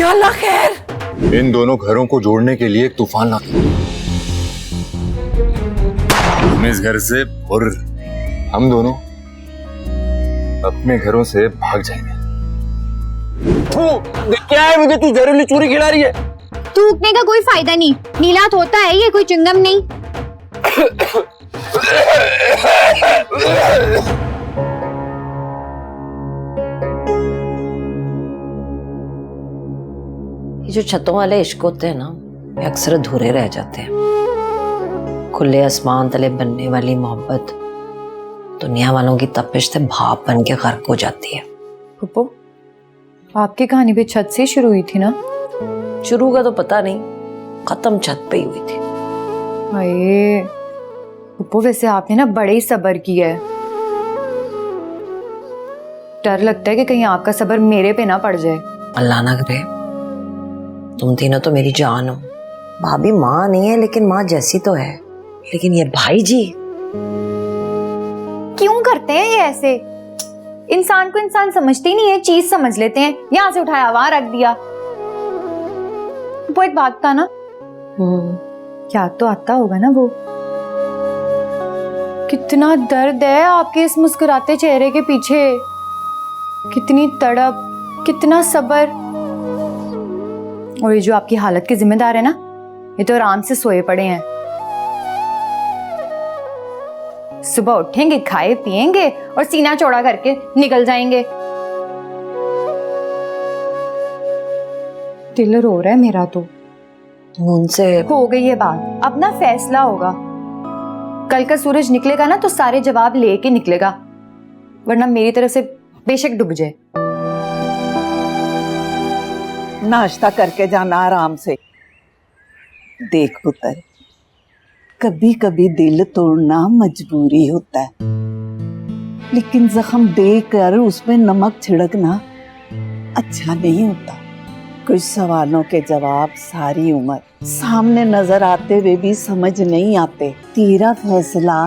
या अल्लाह खैर। इन दोनों घरों को जोड़ने के लिए एक तूफान ला तुम इस घर से और हम दोनों अपने घरों से भाग जाएंगे। क्या है मुझे, तू जहरीली चूरी खिला रही है? थूकने का कोई फायदा नहीं, नीलात होता है, ये कोई चिंगम नहीं। ये जो छतों वाले इश्क होते हैं ना, ये अक्सर अधूरे रह जाते हैं। खुले आसमान तले बनने वाली मोहब्बत दुनिया वालों की तपिश से भाप बन के गर्क हो जाती है। पुप्पो, आपकी कहानी भी छत से शुरू हुई थी ना? शुरू का तो पता नहीं, खत्म छत पे ही हुई थी। अरे पुप्पो, वैसे आपने ना बड़े ही सब्र किया है। डर लगता है कि कहीं आपका सब्र मेरे पे ना पड़ जाए। अल्लाह ना करे। तुम तीनों तो मेरी जान हो। भाभी माँ नहीं है लेकिन माँ जैसी तो है। लेकिन ये भाई जी क्यों करते हैं ये ऐसे? इंसान को इंसान समझते ही नहीं है, चीज समझ लेते हैं। यहाँ से उठाया वहां रख दिया। वो एक बात था ना, क्या तो आता होगा ना वो। कितना दर्द है आपके इस मुस्कुराते चेहरे के पीछे, कितनी तड़प, कितना सब्र। और ये जो आपकी हालत के जिम्मेदार है ना, ये तो आराम से सोए पड़े हैं। सुबह उठेंगे, खाए पिएंगे और सीना चौड़ा करके निकल जाएंगे। दिल रो रहा है मेरा तो। उनसे हो गई ये बात, अब ना फैसला होगा। कल का सूरज निकलेगा ना तो सारे जवाब लेके निकलेगा, वरना मेरी तरफ से बेशक डूब जाए। नाश्ता करके जाना आराम से। देख पुत्र, कभी कभी दिल तोड़ना मजबूरी होता है, लेकिन जख्म देकर उसमें नमक छिड़कना अच्छा नहीं होता। कुछ सवालों के जवाब सारी उम्र सामने नजर आते हुए भी समझ नहीं आते। तेरा फैसला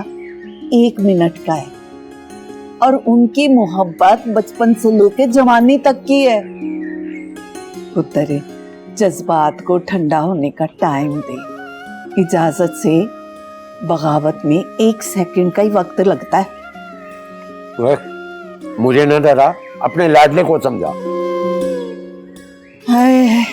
1 मिनट का है और उनकी मोहब्बत बचपन से लेके जवानी तक की है। पुत्र, जज्बात को ठंडा होने का टाइम दे। इजाजत से बगावत में 1 सेकंड का ही वक्त लगता है। मुझे न डरा, अपने लाडले को समझा। हाय,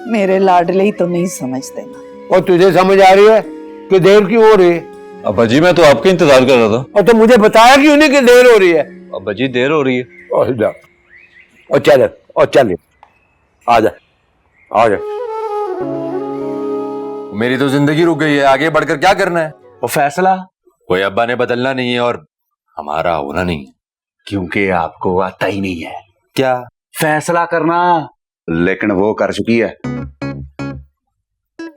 मेरे लाडले ही तो नहीं समझते ना। और तुझे समझ आ रही है कि देर क्यों हो रही है? अब्बा जी मैं तो आपका इंतजार कर रहा था। और तो मुझे बताया क्यों नहीं कि देर हो रही है? अब्बा जी देर हो रही है। और चल आजा आजा। मेरी तो जिंदगी रुक गई है, आगे बढ़कर क्या करना है? वो फैसला कोई अब्बा ने बदलना नहीं है और हमारा होना नहीं है। क्योंकि आपको आता ही नहीं है क्या फैसला करना, लेकिन वो कर चुकी है।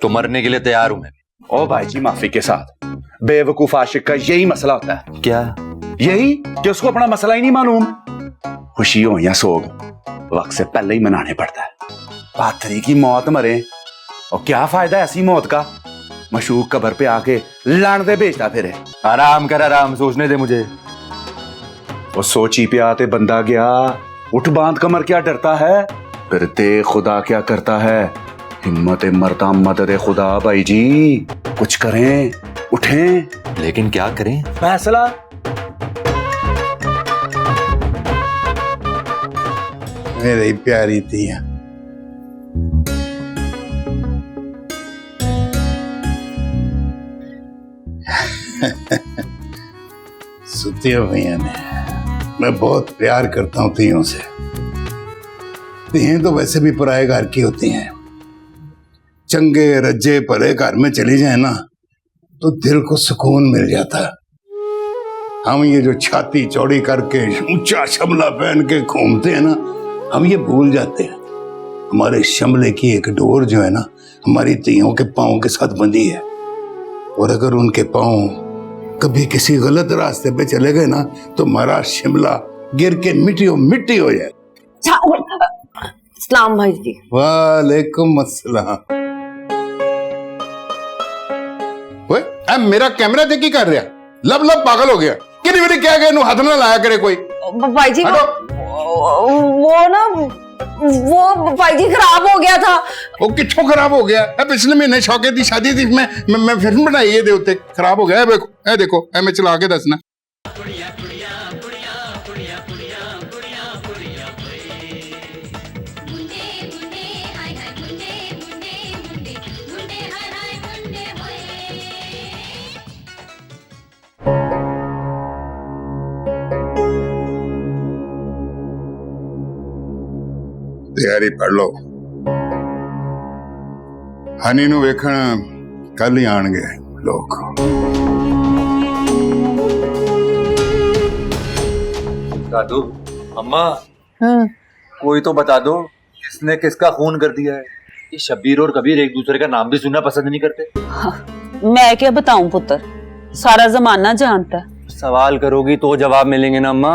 तो मरने के लिए तैयार हूं मैं। ओ भाई जी, माफी के साथ, बेवकूफ आशिक का यही मसला होता है। क्या? यही कि उसको अपना मसला ही नहीं मालूम। खुशी हो या सोग वक्त से पहले ही मनाने पड़ता है। पाथरी की मौत मरे और क्या फायदा ऐसी मौत का? मशूक कब्र पे आके लानते भेजता फिर। आराम कर, आराम, सोचने दे मुझे। वो सोची पे आते बंदा गया, उठ बांध कमर क्या डरता है, फिर दे खुदा क्या करता है। हिम्मत मरता मदद खुदा। भाई जी कुछ करें, उठें। लेकिन क्या करें? फैसला मेरी प्यारी थी। सुतिया भैया ने, मैं बहुत प्यार करता हूँ तियों से। तियें तो वैसे भी पराए घर की होती हैं। चंगे रज्जे परे घर में चली जाए ना तो दिल को सुकून मिल जाता है। हम ये जो छाती चौड़ी करके ऊंचा शमला पहन के घूमते हैं ना, हम ये भूल जाते हैं हमारे शमले की एक डोर जो है ना हमारी तियों के पांव के साथ बंधी है। और अगर उनके पांव कभी किसी गलत रास्ते पे चले गए ना तो हमारा शिमला गिर के मिट्टी हो जाए। सलाम भाई जी। वालेकुम अस्सलाम। ओए, मेरा कैमरा देखी कर रहा, लब पागल हो गया। कि क्या गया, हाथ ना लाया करे कोई। भाई जी वो ना वो भाई जी खराब हो गया था। वो कितों खराब हो गया है? पिछले महीने शौके की शादी थी, मैं फिल्म बनाई है दे उत्ते खराब हो गया है। देखो मैं चला के दसना। तैयारी पढ़ लो। हनी नु वेखण कल ही आणगे लोग। दादू, अम्मा, कोई तो बता दो किसने किसका खून कर दिया है। ये शब्बीर और कबीर एक दूसरे का नाम भी सुनना पसंद नहीं करते। मैं क्या बताऊं पुत्र, सारा जमाना जानता है। सवाल करोगी तो जवाब मिलेंगे ना अम्मा।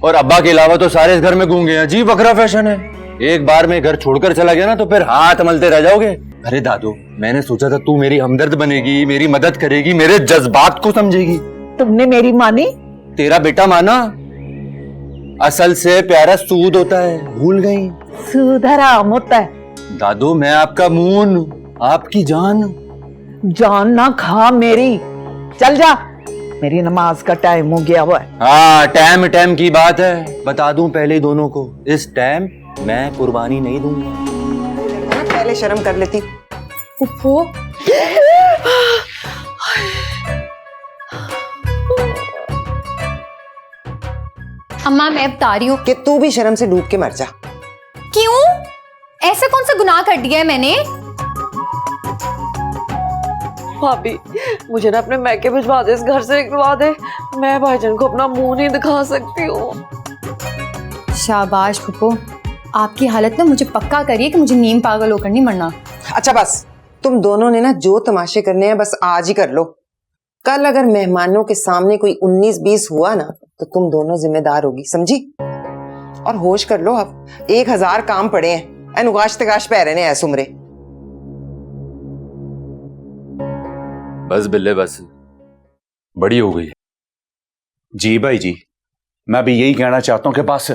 और अब्बा के अलावा तो सारे इस घर में गूंगे हैं। अजीब बकरा फैशन है। एक बार में घर छोड़कर चला गया ना तो फिर हाथ मलते रह जाओगे। अरे दादू, मैंने सोचा था तू मेरी हमदर्द बनेगी, मेरी मदद करेगी, मेरे जज्बात को समझेगी। तुमने मेरी मानी? तेरा बेटा माना। असल से प्यारा सूद होता है, भूल गई। सूद हराम होता है। दादू, मैं आपका मून, आपकी जान। जान ना खा मेरी। चल जा, मेरी नमाज का टाइम हो गया हुआ है। हाँ, टाइम की बात है। बता दूं पहले दोनों को, इस टाइम मैं कुर्बानी नहीं दूंगा। पहले शर्म कर लेती। फुप्पो, अम्मा मैं बता रही हूँ। कि तू भी शर्म से डूब के मर जा। क्यों? ऐसा कौन सा गुनाह कर दिया है मैंने? भाभी, मुझे ना अपने मैके भिजवा दे, इस घर से निकलवा दे। मैं भाईजान को अपना मुंह नहीं दिखा सकती हूँ। शाबाश फुप्पो, आपकी हालत ना मुझे पक्का करिए कि मुझे नीम पागल होकर नहीं मरना। अच्छा बस, तुम दोनों ने ना जो तमाशे करने हैं बस आज ही कर लो। कल अगर मेहमानों के सामने कोई 19-20 हुआ ना तो तुम दोनों जिम्मेदार होगी, समझी? और होश कर लो, अब 1000 काम पड़े हैं। अनुगाश तगाश पै रहे हैं ऐस उम्रे। बस बिल्ले बस, बड़ी हो गई। जी भाई जी, मैं भी यही कहना चाहता हूं कि बस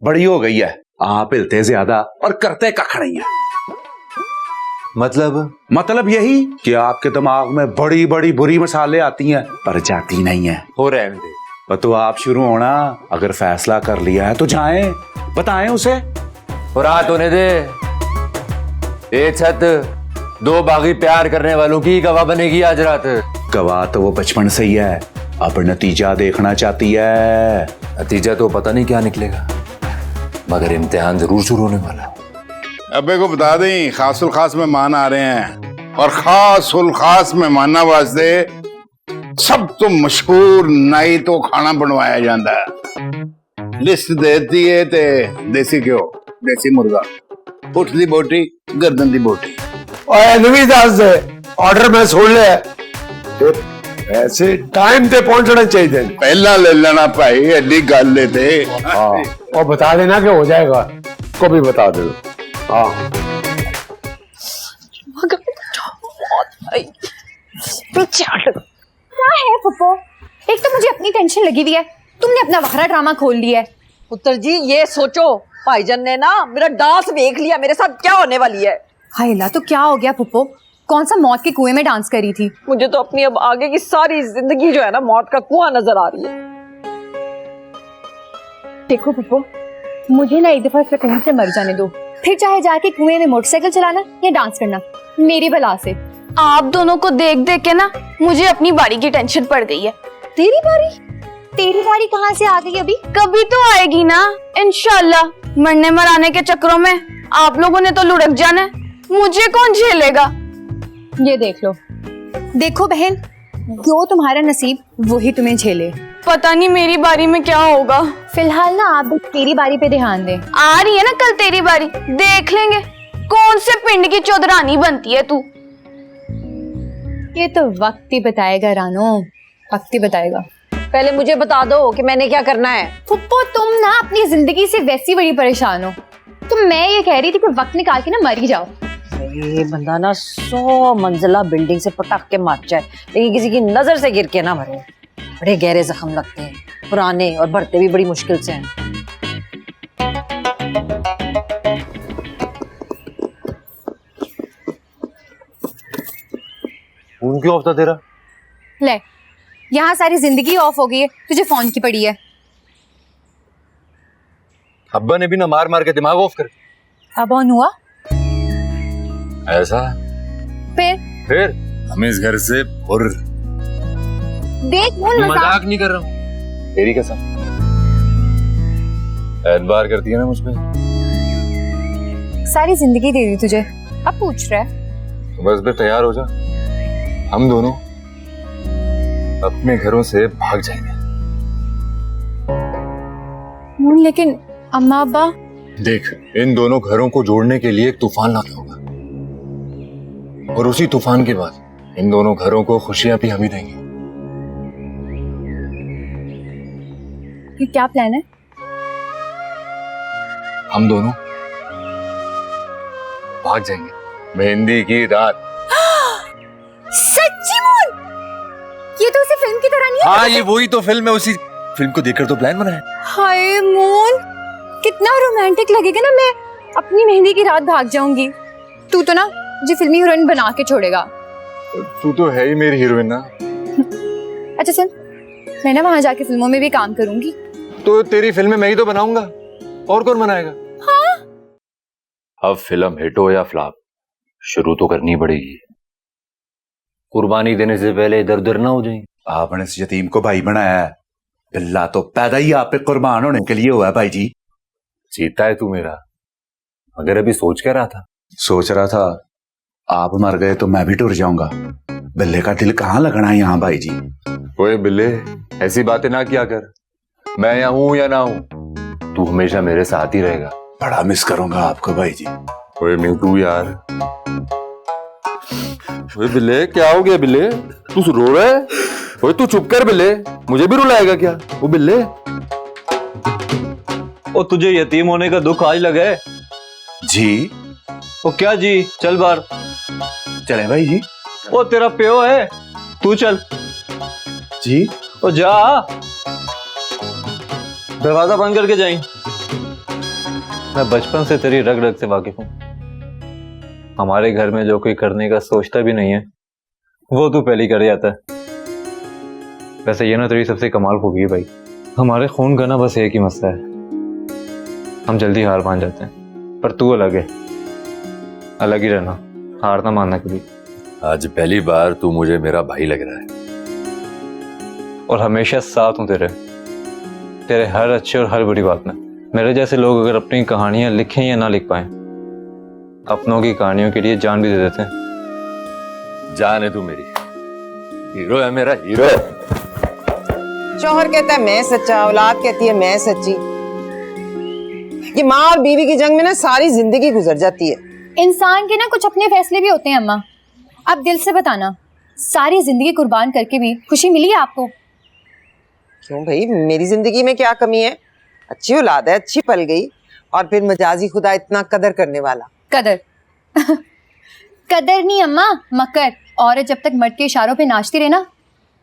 बड़ी हो गई है। आप हिलते ज्यादा और करते कख नहीं है। मतलब यही कि आपके दिमाग में बड़ी बड़ी बुरी मसाले आती हैं पर जाती नहीं है। हो रहे हैं पर तो आप शुरू होना, अगर फैसला कर लिया है तो जाएं, बताएं उसे। और रात होने दे। एक छत दो बागी प्यार करने वालों की गवाह बनेगी आज रात। गवाह तो वो बचपन से ही है, अब नतीजा देखना चाहती है। नतीजा तो पता नहीं क्या निकलेगा, मगर इम्तिहान जरूर शुरू होने वाला। अबे को बता दें, खासुल खास मेहमान आ रहे हैं और खासुल खास मेहमाना वास्ते सब तो मशहूर नाई तो खाना बनवाया जाता है। लिस्ट देती है ते देसी घ्यो, देसी मुर्गा, उठ दी बोटी, गर्दन दी बोटी। ऑर्डर मैं सुन लिया, ऐसे टाइम पे पहुंचना चाहिए। पहला ले लेना भाई, एडी गल लेते। हाँ, और बता देना कि हो जाएगा, को भी बता दो। हाँ क्या है फुप्पो? एक तो मुझे अपनी टेंशन लगी हुई है, तुमने अपना वखरा ड्रामा खोल लिया है। पुत्र जी, ये सोचो भाईजान ने ना मेरा डांस देख लिया, मेरे साथ क्या होने वाली है। हाय अल्लाह, तो क्या हो गया फुप्पो? कौन सा मौत के कुएं में डांस करी थी? मुझे तो अपनी अब आगे की सारी जिंदगी जो है ना मौत का कुआं नजर आ रही है। देखो फुप्पो, मुझे ना एक दफा से कहीं से मर जाने दो, फिर चाहे जाके कुएं में मोटरसाइकिल चलाना या डांस करना, मेरी भला से। आप दोनों को देख देख के ना मुझे अपनी बारी की टेंशन पड़ गई है। तेरी बारी? तेरी बारी कहाँ से आ गई अभी? कभी तो आएगी ना इंशाल्लाह। मरने मराने के चक्करों में आप लोगों ने तो लुढ़क जाना है, मुझे कौन झेलेगा? ये देख लो। देखो बहन, जो तुम्हारा नसीब वही तुम्हें झेले। पता नहीं मेरी बारी में क्या होगा। फिलहाल ना आप तेरी बारी पे ध्यान दें। आ रही है ना कल तेरी बारी, देख लेंगे कौन से पिंड की चौधरानी बनती है तू। ये तो वक्त ही बताएगा रानो, वक्त ही बताएगा। पहले मुझे बता दो कि मैंने क्या करना है। फुप्पो, तुम ना अपनी जिंदगी से वैसी बड़ी परेशान हो, तो मैं ये कह रही थी कि वक्त निकाल के ना मर ही जाओ। ये बंदा ना 100 मंजिला बिल्डिंग से पटक के मार जाए, लेकिन किसी की नजर से गिर के ना मरे। बड़े गहरे जख्म लगते हैं, पुराने और भरते भी बड़ी मुश्किल से हैं। फोन क्यों ऑफ था तेरा? ले, यहाँ सारी जिंदगी ऑफ हो गई है, तुझे फोन की पड़ी है। अब्बा ने भी ना मार मार के दिमाग ऑफ कर। अब ऑन हुआ? ऐसा? फिर हम इस घर से फुर। देख मोहन, मजाक नहीं कर रहा हूँ, तेरी कसम। एतबार करती है ना मुझ पे। सारी जिंदगी दे दी तुझे, अब पूछ रहा है? तो बस फिर तैयार हो जा, हम दोनों अपने घरों से भाग जाएंगे। मोहन, लेकिन अम्मा अब्बा? देख, इन दोनों घरों को जोड़ने के लिए एक तूफान लाना होगा, और उसी तूफान के बाद इन दोनों घरों को खुशियां भी हम ही देंगे। ये क्या प्लान है? हम दोनों भाग जाएंगे मेहंदी की रात। सच्ची मोहन? ये तो उसी फिल्म की तरह नहीं है? हाँ, ये वही तो फिल्म है, उसी फिल्म को देखकर तो प्लान बनाया। हाय मोहन, कितना रोमांटिक लगेगा ना, मैं अपनी मेहंदी की रात भाग जाऊंगी। तू तो ना मुझे फिल्मी हीरोइन बना के छोड़ेगा। तू तो है ही मेरी हीरोइन ना। अच्छा सुन, मैं ना वहां जाके फिल्मों में भी काम करूंगी। तो तेरी फिल्में मैं ही तो बनाऊंगा, और कौन बनाएगा? हाँ? अब फिल्म हिट हो या फ्लॉप, शुरू तो करनी पड़ेगी। कुर्बानी देने से पहले इधर उधर ना हो जाए। आपने इस यतीम को भाई बनाया है, बिल्ला तो पैदा ही आप पे कुर्बान होने के लिए हुआ है भाई जी। जीता है तू मेरा, मगर अभी सोच क्या रहा था? सोच रहा था आप मर गए तो मैं भी टूट जाऊंगा, बिल्ले का दिल कहाँ लगना है यहाँ भाई जी। ओए बिल्ले, ऐसी बातें ना किया कर। मैं यहाँ हूं या ना हूं, तू हमेशा मेरे साथ ही रहेगा। बड़ा मिस करूंगा आपको भाई जी। ओए मैं तू यार। ओए बिल्ले, क्या हो गया बिल्ले? तू रो रहा है? ओए तू चुप कर बिल्ले, मुझे भी रुलाएगा क्या? वो बिल्ले, ओ तुझे यतीम होने का दुख आज लगा है? जी। ओ क्या जी, चल बाहर। चले भाई जी। ओ तेरा प्यो है, तू चल। जी। ओ जा, दरवाजा बंद करके जाएं। मैं बचपन से तेरी रग रग से वाकिफ हूँ। हमारे घर में जो कोई करने का सोचता भी नहीं है, वो तू पहले कर जाता है। वैसे ये ना तेरी सबसे कमाल खूबी है भाई। हमारे खून का ना बस एक ही मसला है, हम जल्दी हार मान जाते हैं। पर तू अलग है, अलग ही रहना, हार ना मानना कभी। आज पहली बार तू मुझे मेरा भाई लग रहा है, और हमेशा साथ हूं तेरे हर अच्छे और हर बुरी बात में। मेरे जैसे लोग अगर अपनी कहानियां लिखें या ना लिख पाएं, अपनों की कहानियों के लिए जान भी दे देते हैं। जान है तू मेरी, हीरो है मेरा, हीरो। शौहर कहता है मैं सच्चा, औलाद कहती है मैं सच्ची। ये माँ और बीवी की जंग में ना सारी जिंदगी गुजर जाती है। इंसान के ना कुछ अपने फैसले भी होते हैं अम्मा। अब दिल से बताना, सारी जिंदगी कुर्बान करके भी खुशी मिली है आपको? क्यों भाई, मेरी जिंदगी में क्या कमी है? अच्छी औलाद है, अच्छी पल गई, और फिर मजाजी खुदा इतना कदर करने वाला। कदर कदर नहीं अम्मा, मकर। औरत जब तक मर्द के इशारों पे नाचती रहे ना,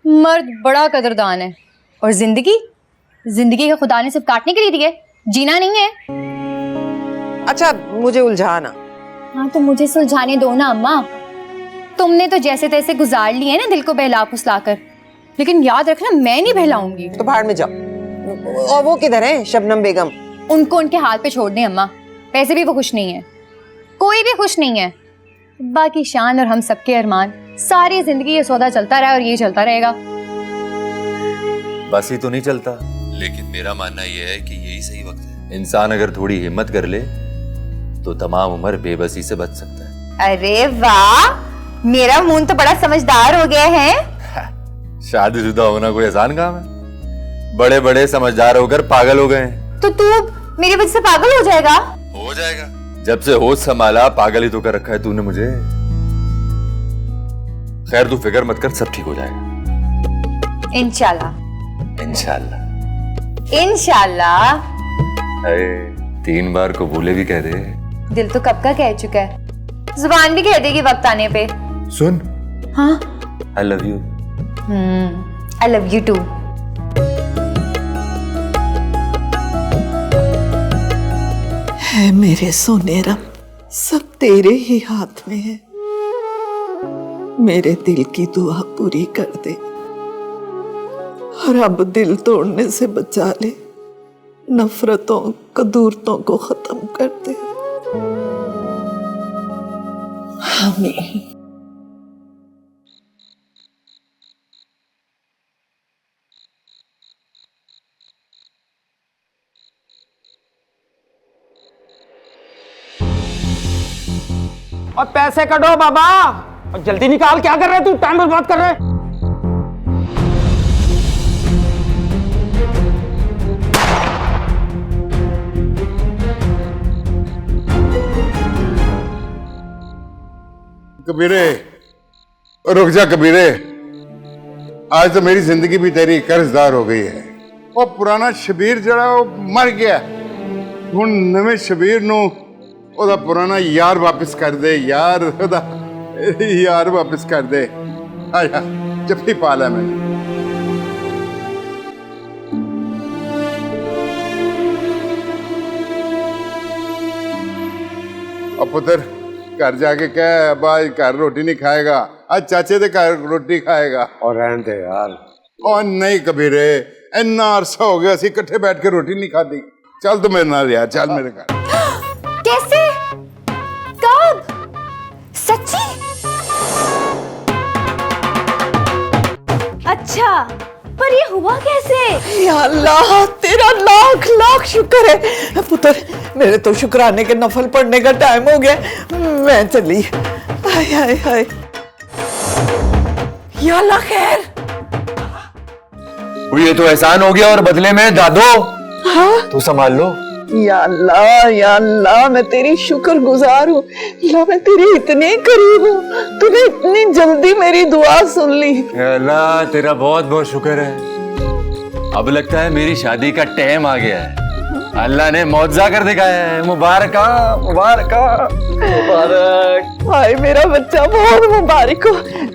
मर्द बड़ा कदरदान है। और जिंदगी का खुदा ने सिर्फ काटने के लिए दी है, जीना नहीं है। अच्छा मुझे उलझाना। हाँ तो मुझे सुलझाने दो ना अम्मा। तुमने तो जैसे तैसे गुजार लिए है ना दिल को बहला फुसला कर, लेकिन याद रखना मैं नहीं बहलाऊंगी। तो भाड़ में जाओ। और वो किधर है शबनम बेगम? उनको उनके हाथ पे छोड़ दें अम्मा, वैसे भी वो खुश नहीं है, कोई भी खुश नहीं है। बाकी शान और हम सबके अरमान, सारी जिंदगी ये सौदा चलता रहा और ये चलता रहेगा। बस ही तो नहीं चलता, लेकिन मेरा मानना यह है कि यही सही वक्त है। इंसान अगर थोड़ी हिम्मत कर ले तो तमाम उम्र बेबसी से बच सकता है। अरे वाह, मेरा मुंह तो बड़ा समझदार हो गया है। शादीशुदा होना कोई आसान काम है? बड़े बड़े समझदार होकर पागल हो गए। तो तू मेरी वजह से पागल हो जाएगा? हो जाएगा, जब से होश संभाला पागल ही तो कर रखा है तूने मुझे। खैर तू फिक्र मत कर, सब ठीक हो जाएगा इंशाल्लाह। इंशाल्लाह। इंशाल्लाह। अरे 3 बार कबूले भी कह दे। दिल तो कब का कह चुका है, जुबान भी कह देगी वक्त आने पे। सुन, हाँ, I love you. I love you too. है मेरे सोनेरम, सब तेरे ही हाथ में है। मेरे दिल की दुआ पूरी कर दे और अब दिल तोड़ने से बचा ले, नफरतों कदूरतों को खत्म कर दे। आमीन। और पैसे कटो बाबा, और जल्दी निकाल। क्या कर रहे तू? टाइम बर्बाद कर रहे। कबीरे, रुक जा कबीरे, आज तो मेरी जिंदगी भी तेरी कर्जदार हो गई है। और पुराना शबीर जड़ा वो मर गया, हुण नवे शबीर नू ओदा पुराना यार वापस कर दे। यार ओदा यार वापस कर दे। आया जफ्फी पा लै मैं। और पुत्र घर जाके कह अब्बा घर रोटी नहीं खाएगा, आज चाचे दे घर रोटी खाएगा। और रहने दे यार। और नहीं कबीरे, इन्ना अरसा हो गया, इकट्ठे बैठ के रोटी नहीं खाती। चल तो मेरे नाल यार, चल मेरे घर। कैसे? कब? सच्ची? अच्छा, पर ये हुआ कैसे? या अल्लाह, तेरा लाख लाख शुक्र है पुत्र। मेरे तो शुक्राने के नफल पढ़ने का टाइम हो गया, मैं चली। हाय हाय हाय, या अल्लाह खैर। ये तो एहसान हो गया, और बदले में दादो हाँ? तू संभाल लो। या अल्लाह, मैं तेरी शुक्रगुजार हूँ। अल्लाह, मैं तेरी इतने करीब हूँ, तूने इतनी जल्दी मेरी दुआ सुन ली। अल्लाह तेरा बहुत बहुत शुक्र है। अब लगता है मेरी शादी का टाइम आ गया है। अल्लाह ने मौजज़ा कर दिखाया है। मुबारक मुबारक मुबारक। हाय मेरा बच्चा, बहुत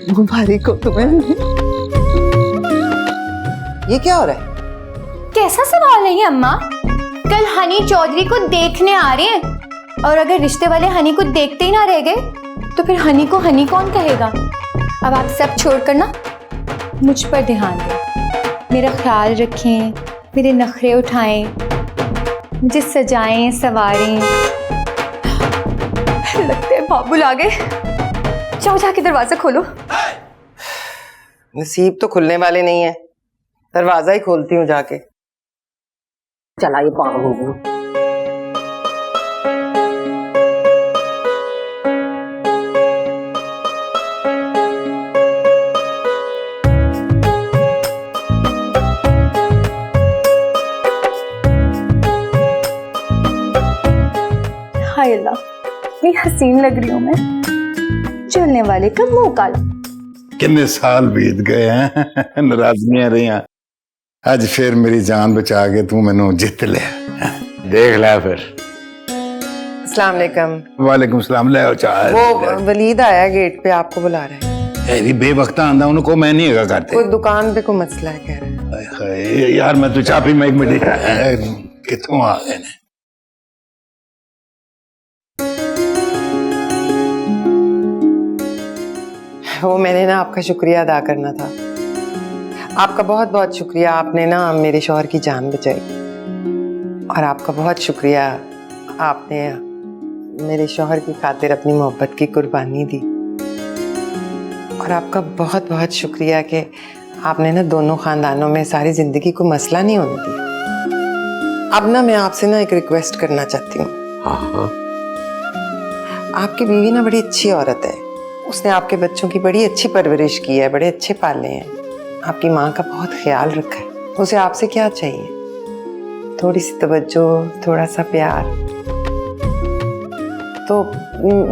मुबारक हो तुम्हें। ये क्या हो रहा है? कैसा सवाल है ये अम्मा? कल हनी चौधरी को देखने आ रहे हैं, और अगर रिश्ते वाले हनी को देखते ही ना रह गए तो फिर हनी को हनी कौन कहेगा? अब आप सब छोड़कर ना मुझ पर ध्यान दें, मेरा ख्याल रखें, मेरे नखरे उठाएं, मुझे सजाएं संवारें। लगता है बाबुल आ गए। जाओ जाके दरवाजा खोलो। नसीब तो खुलने वाले नहीं है, दरवाजा ही खोलती हूँ जाके। चला ये पागल हो गई। हाय अल्लाह, इतनी हसीन लग रही हूँ मैं, चलने वाले का मुंह काला। कितने साल बीत गए हैं, नाराजगियां रही। आज फिर मेरी जान बचा के तू मैनू जित लिया। देख ला फिर। अस्सलाम वालेकुम। वालेकुम सलाम। ले आओ चाय। वो वलीद आया गेट पे, आपको बुला रहा है। भी बेवक्त आंदा उनको मैं नहीं हैगा करते। कोई दुकान पे कोई मसला है कह रहा है। यार मैं तो चापी में एक मिनट कितों आ गए ने। वो मैंने ना आपका शुक्रिया अदा करना था। आपका बहुत बहुत शुक्रिया, आपने ना मेरे शौहर की जान बचाई। और आपका बहुत शुक्रिया, आपने मेरे शौहर की खातिर अपनी मोहब्बत की कुर्बानी दी। और आपका बहुत बहुत शुक्रिया कि आपने ना दोनों खानदानों में सारी जिंदगी को मसला नहीं होने दिया। अब ना मैं आपसे ना एक रिक्वेस्ट करना चाहती हूँ। हाँ। आपकी बीवी ना बड़ी अच्छी औरत है, उसने आपके बच्चों की बड़ी अच्छी परवरिश की है, बड़े अच्छे पाले हैं, आपकी माँ का बहुत ख्याल रखा है। उसे आपसे क्या चाहिए? थोड़ी सी तवज्जो, थोड़ा सा प्यार। तो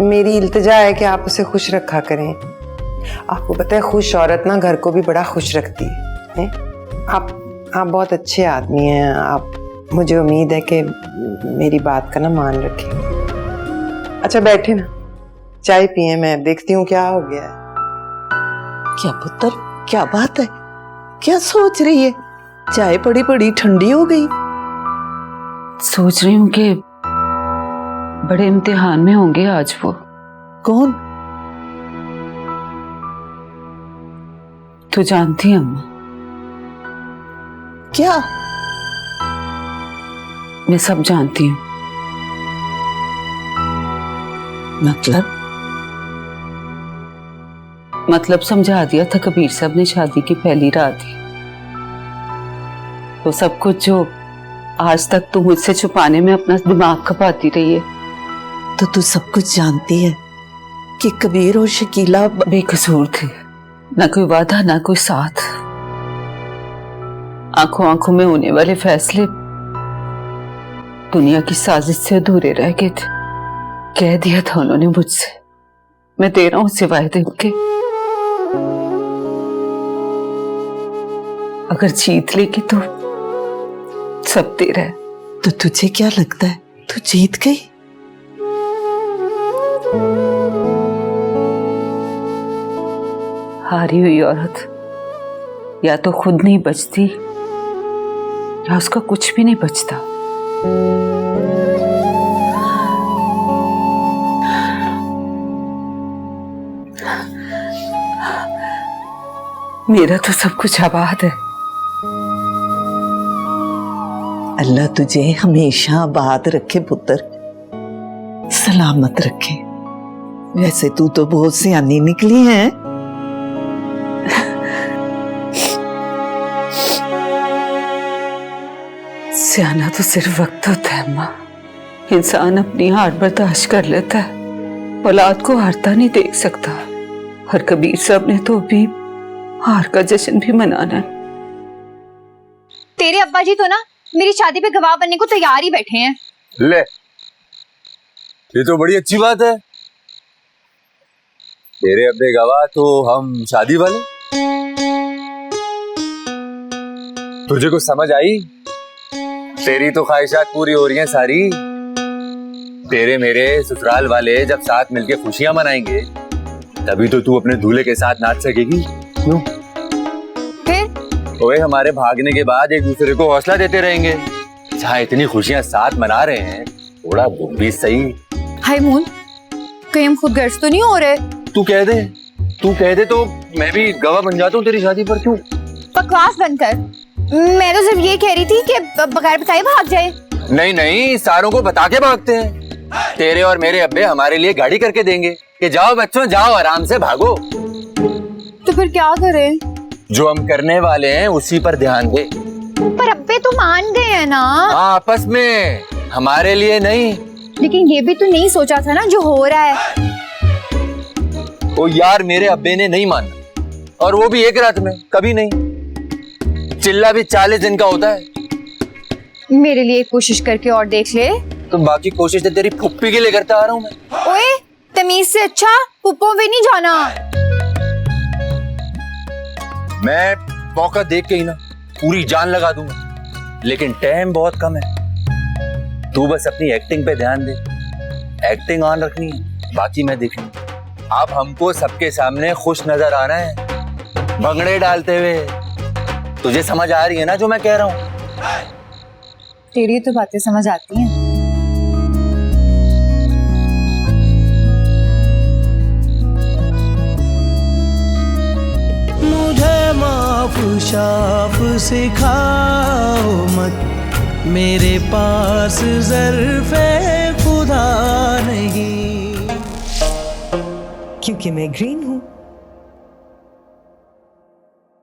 मेरी इल्तिजा है कि आप उसे खुश रखा करें। आपको पता है खुश औरत ना घर को भी बड़ा खुश रखती है। आप बहुत अच्छे आदमी हैं। आप, मुझे उम्मीद है कि मेरी बात का ना मान रखेंगे। अच्छा बैठे ना, चाय पिए, मैं देखती हूँ क्या हो गया है। क्या पुत्र, क्या बात है? क्या सोच रही है? चाय बड़ी बड़ी ठंडी हो गई। सोच रही हूँ कि बड़े इम्तिहान में होंगे आज वो। कौन? तो जानती है अम्मा, क्या? मैं सब जानती हूँ। मतलब समझा दिया था कबीर साहब ने शादी की पहली रात ही। वो सब कुछ जो आज तक तू मुझसे छुपाने में अपना दिमाग खपाती रही है। तो तू सब कुछ जानती है कि कबीर और शकीला बेकसूर थे, ना कोई वादा ना कोई साथ। आंखों आंखों में होने वाले फैसले दुनिया की साजिश से अधूरे रह गए थे। कह दिया था उन्होंने मुझसे, मैं दे रहा हूं सिवाय दिन के। अगर जीत लेगी तो सब तेरा है। तो तुझे क्या लगता है तू जीत गई? हारी हुई औरत या तो खुद नहीं बचती या उसका कुछ भी नहीं बचता। मेरा तो सब कुछ आबाद है। अल्लाह तुझे हमेशा आबाद रखे पुत्र, सलामत रखे। वैसे तू तो बहुत सियानी निकली है। सियाना तो सिर्फ वक्त होता है अम्मा। इंसान अपनी हार बर्दाश्त कर लेता है, औलाद को हारता नहीं देख सकता। और कबीर साहब ने तो अभी हार का जश्न भी मनाना है। तेरे अब्बा जी तो ना मेरी शादी पे गवाह बनने को तैयार ही बैठे हैं। ले, ये तो बड़ी अच्छी बात है। तेरे अब्बे गवाह तो हम शादी वाले। तुझे कुछ समझ आई? तेरी तो ख्वाहिशात पूरी हो रही हैं सारी। तेरे मेरे ससुराल वाले जब साथ मिलके खुशियां मनाएंगे तभी तो तू अपने दूल्हे के साथ नाच सकेगी। क्यों? ओए, हमारे भागने के बाद एक दूसरे को हौसला देते रहेंगे। जहाँ इतनी खुशियां साथ मना रहे हैं, थोड़ा दुख भी सही। हाय मून, कहीं हम खुद गर्ज तो नहीं हो रहे? तू कह दे तो मैं भी गवाह बन जाता हूँ तेरी शादी पर। क्यों? बकवास बंद कर। मैं तो सिर्फ ये कह रही थी कि बगैर बताए भाग जाए। नहीं, सारों को बता के भागते हैं। तेरे और मेरे अब्बे हमारे लिए गाड़ी करके देंगे कि जाओ बच्चों जाओ, आराम से भागो। तो फिर क्या करें? जो हम करने वाले हैं उसी पर ध्यान दे। पर अब्बे तो मान गए हैं ना। हाँ, आपस में, हमारे लिए नहीं। लेकिन ये भी तो नहीं सोचा था ना जो हो रहा है। ओ यार, मेरे अब्बे ने नहीं माना, और वो भी एक रात में, कभी नहीं। चिल्ला भी 40 दिन का होता है। मेरे लिए कोशिश करके और देख ले। तो बाकी कोशिश तो तेरी फुप्पी के लिए करता आ रहा हूँ मैं। ओए, तमीज से अच्छा पुप्पो भी नहीं जाना। मैं मौका देख के ही ना पूरी जान लगा दूंगा, लेकिन टाइम बहुत कम है। तू बस अपनी एक्टिंग पे ध्यान दे। एक्टिंग ऑन रखनी है, बाकी मैं देख लूंगा। आप हमको सबके सामने खुश नजर आना है, भंगड़े डालते हुए। तुझे समझ आ रही है ना जो मैं कह रहा हूँ? तेरी तो बातें समझ आती हैं। मुझे माफ शाफ सिखाओ मत, मेरे पास ज़र्फ़े खुदा नहीं, क्योंकि मैं ग्रीन हूँ।